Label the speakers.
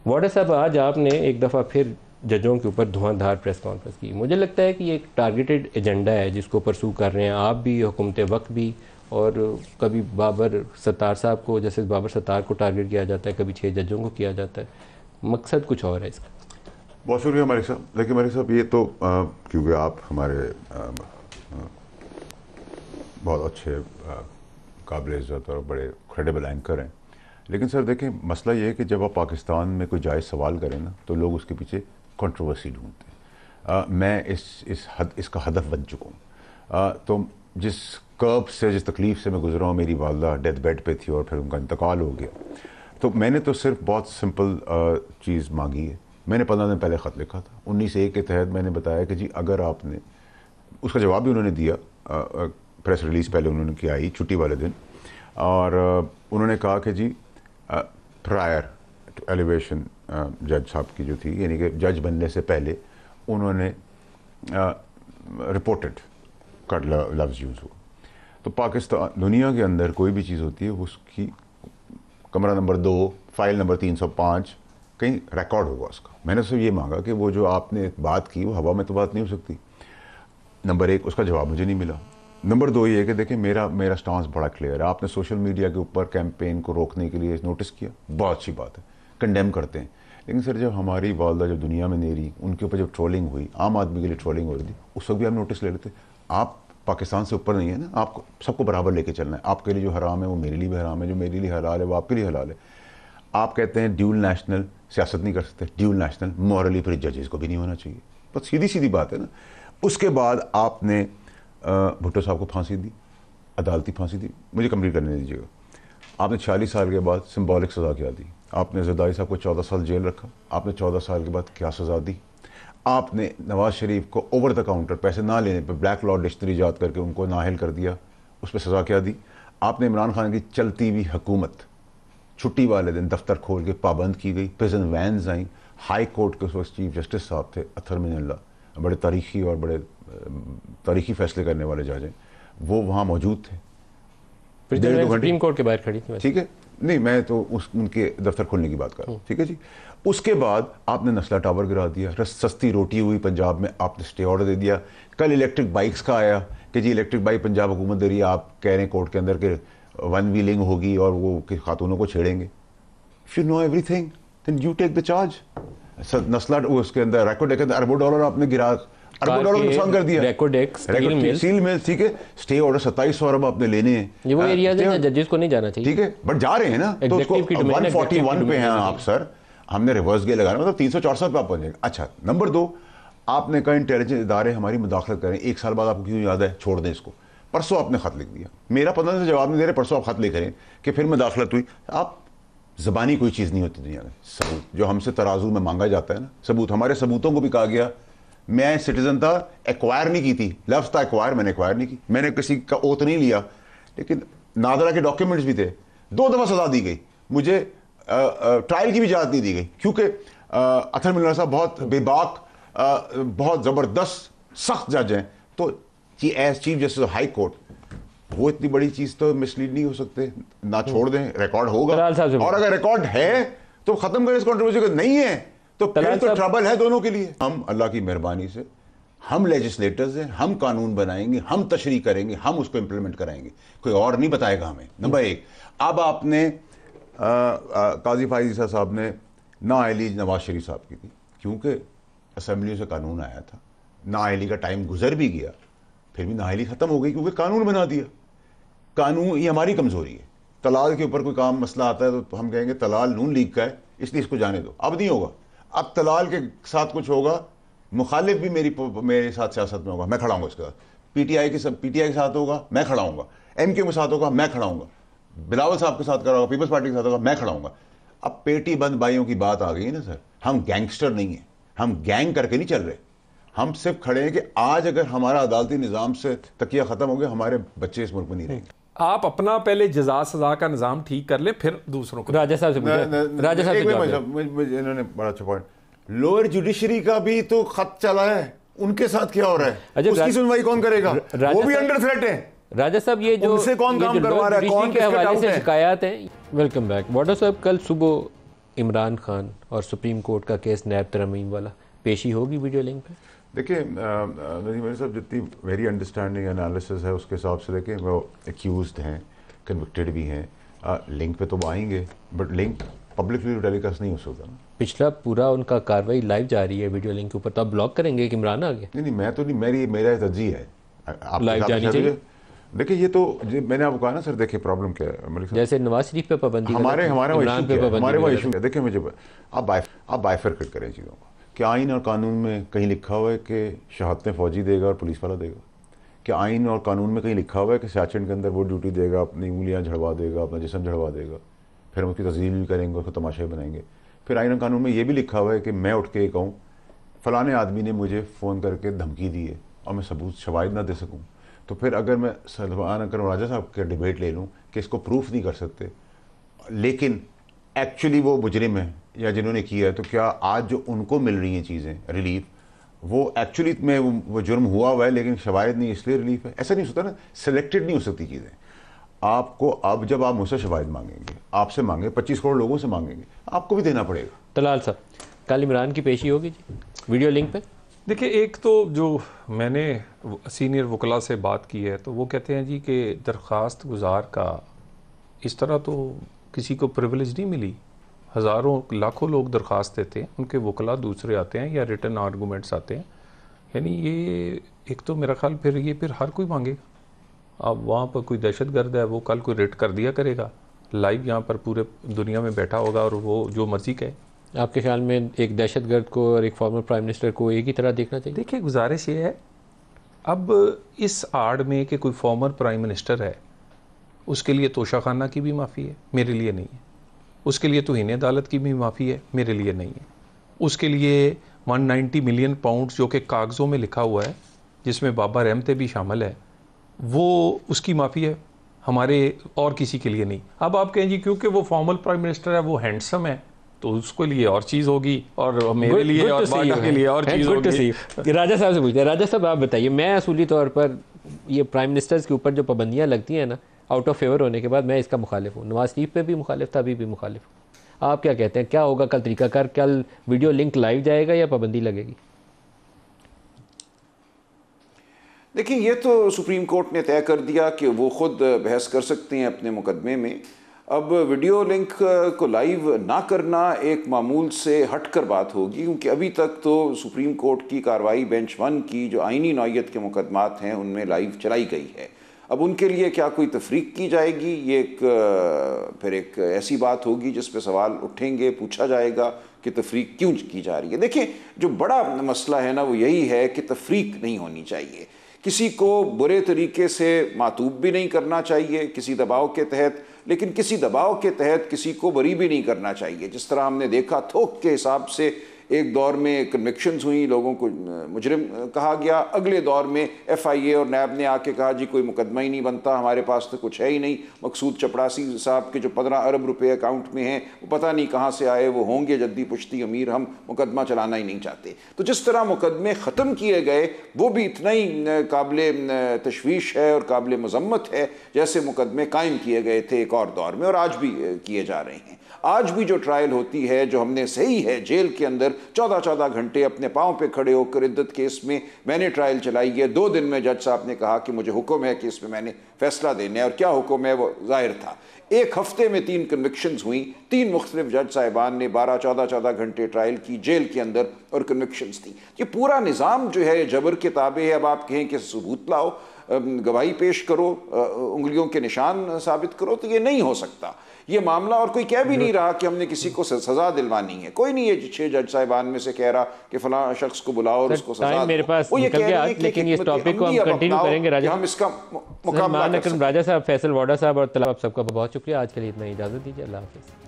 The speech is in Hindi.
Speaker 1: वाडा साहब, आज आपने एक दफ़ा फिर जजों के ऊपर धुआंधार प्रेस कॉन्फ्रेंस की। मुझे लगता है कि ये एक टारगेटेड एजेंडा है जिसको परसू कर रहे हैं आप भी, हुकूमत वक्त भी, और कभी बाबर सत्तार साहब को, जैसे बाबर सत्तार को टारगेट किया जाता है, कभी 6 जजों को किया जाता है। मकसद कुछ और है इसका।
Speaker 2: बहुत शुक्रिया मलिक साहब। देखिए मलिक साहब, ये तो क्योंकि आप हमारे बहुत अच्छे काबिल इज़्ज़त और बड़े क्रेडिबल एंकर हैं, लेकिन सर देखें, मसला ये है कि जब आप पाकिस्तान में कोई जायज़ सवाल करें ना, तो लोग उसके पीछे कंट्रोवर्सी ढूंढते हैं। मैं इसका हदफ बन चुका हूँ। तो जिस कर्ब से, जिस तकलीफ़ से मैं गुजरा हूँ, मेरी वालदा डेथ बेड पे थी और फिर उनका इंतकाल हो गया, तो मैंने तो सिर्फ बहुत सिंपल चीज़ मांगी है। मैंने 15 दिन पहले ख़त लिखा था 19A के तहत। मैंने बताया कि जी अगर आपने, उसका जवाब भी उन्होंने दिया, प्रेस रिलीज़ पहले उन्होंने की आई छुट्टी वाले दिन, और उन्होंने कहा कि जी प्रायर टू एलिवेशन जज साहब की जो थी, यानी कि जज बनने से पहले उन्होंने रिपोर्टेड का लफ्ज़ यूज़ हुआ। तो पाकिस्तान, दुनिया के अंदर कोई भी चीज़ होती है उसकी कमरा नंबर 2 फाइल नंबर 305 कहीं रिकॉर्ड होगा उसका। मैंने सिर्फ ये मांगा कि वो जो आपने बात की वो हवा में तो बात नहीं हो सकती। नंबर 1, उसका जवाब मुझे नहीं मिला। नंबर 2 ये है कि देखिए मेरा स्टांस बड़ा क्लियर है। आपने सोशल मीडिया के ऊपर कैंपेन को रोकने के लिए नोटिस किया, बहुत अच्छी बात है, कंडेम करते हैं। लेकिन सर जब हमारी वालदा जब दुनिया में नहीं रही, उनके ऊपर जब ट्रोलिंग हुई, आम आदमी के लिए ट्रोलिंग हो रही थी, उस वक्त भी आप नोटिस ले लेते। आप पाकिस्तान से ऊपर नहीं है ना, आपको सबको बराबर लेके चलना है। आपके लिए जो हराम है वो मेरे लिए भी हराम है, जो मेरे लिए हलाल है वो आपके लिए हलाल है। आप कहते हैं ड्यूल नेशनल सियासत नहीं कर सकते, ड्यूल नेशनल मॉरली फिर जजेस को भी नहीं होना चाहिए। तो सीधी सीधी बात है ना। उसके बाद आपने भुट्टो साहब को फांसी दी, अदालती फांसी दी। मुझे कंप्लीट करने दीजिएगा। आपने 46 साल के बाद सिंबॉलिक सज़ा क्या दी? आपने ज़रदारी साहब को 14 साल जेल रखा। आपने 14 साल के बाद क्या सज़ा दी? आपने नवाज शरीफ को ओवर द काउंटर पैसे ना लेने पर ब्लैक लॉ डिक्शनरी ईजाद करके उनको नाअहल कर दिया, उस पर सज़ा क्या दी? आपने इमरान खान की चलती हुई हुकूमत छुट्टी वाले दिन दफ्तर खोल के पाबंद की गई, प्रिजन वैन्स आई। हाई कोर्ट के उस वक्त चीफ जस्टिस साहब थे अथर मिनल्ला, बड़े तारीखी और बड़े तारीखी फैसले करने वाले जज हैं, वो वहाँ मौजूद थे।
Speaker 1: सुप्रीम कोर्ट के बाहर खड़ी थी।
Speaker 2: ठीक है, नहीं मैं तो उनके दफ्तर खोलने की बात कर रहा हूँ। ठीक है जी। उसके बाद आपने नस्ला टावर गिरा दिया, सस्ती रोटी हुई पंजाब में, आपने स्टे ऑर्डर दे दिया। कल इलेक्ट्रिक बाइक्स का आया कि जी इलेक्ट्रिक बाइक पंजाब हुकूमत दे रही है, आप कह रहे हैं कोर्ट के अंदर के वन व्हीलिंग होगी और वो खातूनों को छेड़ेंगे। If you know everything then you take the charge. नस्ला उसके अंदर रिकॉर्ड अरबों डॉलर आपने गिरा, अरबों डॉलर नुकसान कर दिया। स्टील मिल, ठीक है, स्टे ऑर्डर 2700 अरब आपने लेने हैं।
Speaker 1: ये वो एरियाज हैं जजेस को नहीं जाना चाहिए।
Speaker 2: ठीक है, बट जा रहे हैं ना, तो उसको 141 पे हैं आप सर, हमने रिवर्स गियर लगाया, मतलब 300-400 पे आप पहुंच जाएंगे। अच्छा, नंबर 2, आपने कहा इंटेलिजेंस इदारे हमारी मुदाखलत करें। 1 साल बाद आपको क्यों याद है, छोड़ दें इसको। परसों आपने खत लिख दिया, मेरा 15 दिन से जवाब नहीं दे रहे, परसों आप खत लिख रहे हैं कि फिर मुदाखलत हुई। आप ज़बानी कोई चीज़ नहीं होती दुनिया में, सबूत जो हमसे तराजू में मांगा जाता है ना, सबूत। हमारे सबूतों को भी कहा गया, मैं सिटीजन था, एक्वायर नहीं की थी, लफ्ज़ था एक्वायर, मैंने एक्वायर नहीं की, मैंने किसी का ओथ नहीं लिया। लेकिन नादरा के डॉक्यूमेंट्स भी थे, 2 दफ़ा सजा दी गई, मुझे ट्रायल की भी इजाज़त नहीं दी गई, क्योंकि अथर मिल्ला साहब बहुत बेबाक, बहुत ज़बरदस्त सख्त जज हैं। तो as chief justice high court, वो इतनी बड़ी चीज़ तो मिसलीड नहीं हो सकते ना, छोड़ दें, रिकॉर्ड होगा। और अगर रिकॉर्ड है तो ख़त्म करें इस कंट्रोवर्सी को, नहीं है तो फिर तो ट्रबल है दोनों के लिए। हम अल्लाह की मेहरबानी से, हम लेजिस्लेटर्स हैं, हम कानून बनाएंगे, हम तशरीह करेंगे, हम उसको इम्प्लीमेंट कराएंगे, कोई और नहीं बताएगा हमें। नंबर 1, अब आपने काजी फाइज़ साहब ने नाअहली नवाज शरीफ साहब की थी, क्योंकि असम्बली से कानून आया था, नाअहली का टाइम गुजर भी गया, फिर भी नाअहली ख़त्म हो गई क्योंकि कानून बना दिया। कानून, ये हमारी कमज़ोरी है। तलाल के ऊपर कोई काम मसला आता है तो हम कहेंगे तलाल नून लीग का है, इसलिए इसको जाने दो। अब नहीं होगा, अब तलाल के साथ कुछ होगा, मुखालिफ भी मेरे साथ सियासत में होगा, मैं खड़ा हूँगा। इसके साथ पीटीआई के साथ होगा, मैं खड़ा हूँगा। एमक्यू के साथ होगा, मैं खड़ा हूँगा। बिलावल साहब के साथ करा होगा, पीपल्स पार्टी के साथ होगा, मैं खड़ा हूँगा। अब पेटी बंद भाइयों की बात आ गई है ना सर, हम गैंगस्टर नहीं हैं, हम गैंग करके नहीं चल रहे, हम सिर्फ खड़े हैं कि आज अगर हमारा अदालती निज़ाम से तकिया ख़त्म हो गया, हमारे बच्चे इस मुल्क में नहीं रहेंगे।
Speaker 3: आप अपना पहले जजा सजा का निज़ाम ठीक कर ले, फिर दूसरों को।
Speaker 1: राजा साहब से
Speaker 2: इन्होंने बड़ा अच्छा पॉइंट, लोअर जुडिशरी का भी तो खत चला है, उनके साथ क्या हो रहा है, उसकी सुनवाई कौन करेगा? वो भी अंडर थ्रेट है।
Speaker 1: राजा साहब, ये जो
Speaker 2: कौन काम करवा रहा है, कौन
Speaker 1: के हवाले से शिकायत है। Welcome back. वाडा साहब, कल सुबह इमरान खान और सुप्रीम कोर्ट का केस नैब तरमीम वाला पेशी होगी वीडियो लिंक पे?
Speaker 2: देखिए मेरे साहब जितनी मेरी अंडरस्टैंडिंग एनालिसिस है उसके हिसाब से देखिए वो एक्यूज्ड हैं, कन्विक्टेड भी हैं, लिंक पे तो वो आएंगे, बट लिंक पब्लिकली टेलीकास्ट नहीं हो सकता ना।
Speaker 1: पिछला पूरा उनका कार्रवाई लाइव जा रही है वीडियो लिंक के ऊपर, तो आप ब्लॉक करेंगे कि इमरान आ गया?
Speaker 2: नहीं मैं तो नहीं, मेरा तरजीह है आप
Speaker 1: लाइव जानी चाहिए।
Speaker 2: देखिए ये तो मैंने आपको कहा ना सर, देखिए प्रॉब्लम क्या है मलिक साहब,
Speaker 1: जैसे नवाज शरीफ पे पाबंदी,
Speaker 2: हमारे वो इशू है। देखिए मुझे आप बाइफरकेट करें चीज़ों को। क्या आइन और कानून में कहीं लिखा हुआ है कि शहादतें फौजी देगा और पुलिस वाला देगा? क्या आइन और कानून में कहीं लिखा हुआ है कि सियाचिन के अंदर वो ड्यूटी देगा, अपनी उंगलियां झड़वा देगा, अपना जिस्म झड़वा देगा, फिर हम उसकी तस्दील भी करेंगे, उसको तमाशे बनाएंगे? फिर आइन और कानून में ये भी लिखा हुआ है कि मैं उठ के कहूँ फलाने आदमी ने मुझे फ़ोन करके धमकी दी है और मैं सबूत शवाहिद ना दे सकूँ, तो फिर अगर मैं सलमान अकरम राजा साहब के डिबेट ले लूँ कि इसको प्रूफ नहीं कर सकते लेकिन एक्चुअली वो मुजरिम है या जिन्होंने किया है, तो क्या आज जो उनको मिल रही हैं चीज़ें रिलीफ, वो एक्चुअली में वो जुर्म हुआ है लेकिन शवाहिद नहीं इसलिए रिलीफ है? ऐसा नहीं हो सकता ना, सिलेक्टेड नहीं हो सकती चीज़ें। आपको अब जब आप मुझसे शवाहिद मांगेंगे, आपसे मांगे 25 करोड़ लोगों से मांगेंगे, आपको भी देना पड़ेगा।
Speaker 1: तलाल साहब, कल इमरान की पेशी होगी जी वीडियो लिंक पे?
Speaker 3: देखिए, एक तो जो मैंने सीनियर वकला से बात की है तो वो कहते हैं जी कि दरख्वास्त गुजार का इस तरह तो किसी को प्रिविलेज नहीं मिली। हज़ारों लाखों लोग दरख्वास्त देते हैं, उनके वकला दूसरे आते हैं या रिटर्न आर्गूमेंट्स आते हैं। यानी ये एक तो मेरा ख्याल फिर हर कोई मांगेगा। अब वहाँ पर कोई दहशत गर्द है, वो कल कोई रेट कर दिया करेगा, लाइव यहाँ पर पूरे दुनिया में बैठा होगा और वो जो मर्जी कहे।
Speaker 1: आपके ख्याल में एक दहशतगर्द को और एक फॉर्मर प्राइम मिनिस्टर को एक ही तरह देखना चाहिए?
Speaker 3: देखिए, गुजारिश ये है, अब इस आड़ में कि कोई फॉर्मर प्राइम मिनिस्टर है, उसके लिए तोशाखाना की भी माफ़ी है, मेरे लिए नहीं है। उसके लिए तौहीन अदालत की भी माफ़ी है, मेरे लिए नहीं है। उसके लिए 190 मिलियन पाउंड जो कि कागज़ों में लिखा हुआ है, जिसमें बाबा रहमते भी शामिल है, वो उसकी माफ़ी है, हमारे और किसी के लिए नहीं। अब आप कहें जी क्योंकि वो फॉर्मर प्राइम मिनिस्टर है, वो हैंडसम है, तो उसके लिए और चीज़ होगी और मेरे लिए और बाटा के लिए और चीज़ होगी।
Speaker 1: राजा साहब से पूछते हैं। राजा साहब आप बताइए, मैं असूली तौर पर ये प्राइम मिनिस्टर्स के ऊपर जो पाबंदियाँ लगती हैं ना आउट ऑफ फेवर होने के बाद, मैं इसका मुखालिफ हूँ। नवाज शरीफ पे भी मुखालिफ था, अभी भी मुखालिफ हूँ। आप क्या कहते हैं, क्या होगा कल तरीकाकार? कल वीडियो लिंक लाइव जाएगा या पाबंदी लगेगी?
Speaker 4: देखिए, ये तो सुप्रीम कोर्ट ने तय कर दिया कि वो खुद बहस कर सकते हैं अपने मुकदमे में। अब वीडियो लिंक को लाइव ना करना एक मामूल से हटकर बात होगी, क्योंकि अभी तक तो सुप्रीम कोर्ट की कार्रवाई बेंच 1 की जो आइनी नौयत के मुकदमात हैं उनमें लाइव चलाई गई है। अब उनके लिए क्या कोई तफरीक की जाएगी, ये फिर एक ऐसी बात होगी जिस पे सवाल उठेंगे, पूछा जाएगा कि तफरीक क्यों की जा रही है। देखिए, जो बड़ा मसला है ना वो यही है कि तफरीक नहीं होनी चाहिए। किसी को बुरे तरीके से मातूब भी नहीं करना चाहिए किसी दबाव के तहत, लेकिन किसी दबाव के तहत किसी को बरी भी नहीं करना चाहिए। जिस तरह हमने देखा थोक के हिसाब से एक दौर में कन्विक्शंस हुई, लोगों को मुजरिम कहा गया, अगले दौर में FIA और नैब ने आके कहा जी कोई मुकदमा ही नहीं बनता, हमारे पास तो कुछ है ही नहीं। मकसूद चपड़ासी साहब के जो 15 अरब रुपए अकाउंट में हैं वो पता नहीं कहाँ से आए, वो होंगे जद्दी पुश्ती अमीर, हम मुकदमा चलाना ही नहीं चाहते। तो जिस तरह मुकदमे ख़त्म किए गए वो भी इतना ही काबिले तशवीश है और काबिले मजम्मत है जैसे मुकदमे कायम किए गए थे एक और दौर में और आज भी किए जा रहे हैं। आज भी जो ट्रायल होती है, जो हमने सही है जेल के अंदर 14-14 घंटे अपने पाँव पे खड़े होकर इद्दत केस में मैंने ट्रायल चलाई है। 2 दिन में जज साहब ने कहा कि मुझे हुक्म है कि इसमें मैंने फैसला देना है, और क्या हुक्म है वो जाहिर था। 1 हफ्ते में 3 कन्विक्शंस हुई, 3 मुख्तलिफ जज साहिबान ने 12-14 घंटे ट्रायल की जेल के अंदर और कन्विक्शंस थी। ये पूरा निज़ाम जो है जबर के ताबे है। अब आप कहें कि सबूत लाओ, गवाही पेश करो, उंगलियों के निशान साबित करो, तो ये नहीं हो सकता ये मामला। और कोई कह भी नहीं रहा कि हमने किसी को सजा दिलवानी है, कोई नहीं है 6 जज साहिबान में से कह रहा कि फलां शख्स को बुलाओ और उसको सजा दो।
Speaker 1: मेरे पास
Speaker 4: वो ये
Speaker 1: निकल गया, लेकिन इस टॉपिक को हम कंटिन्यू करेंगे। राजा,
Speaker 4: हम इसका मुकाबला
Speaker 1: राजा साहब, फैसल वाडा साहब और तलाब, सबका बहुत शुक्रिया। आज के लिए इतना इजाज़त दीजिए। अल्लाह हाफिज़।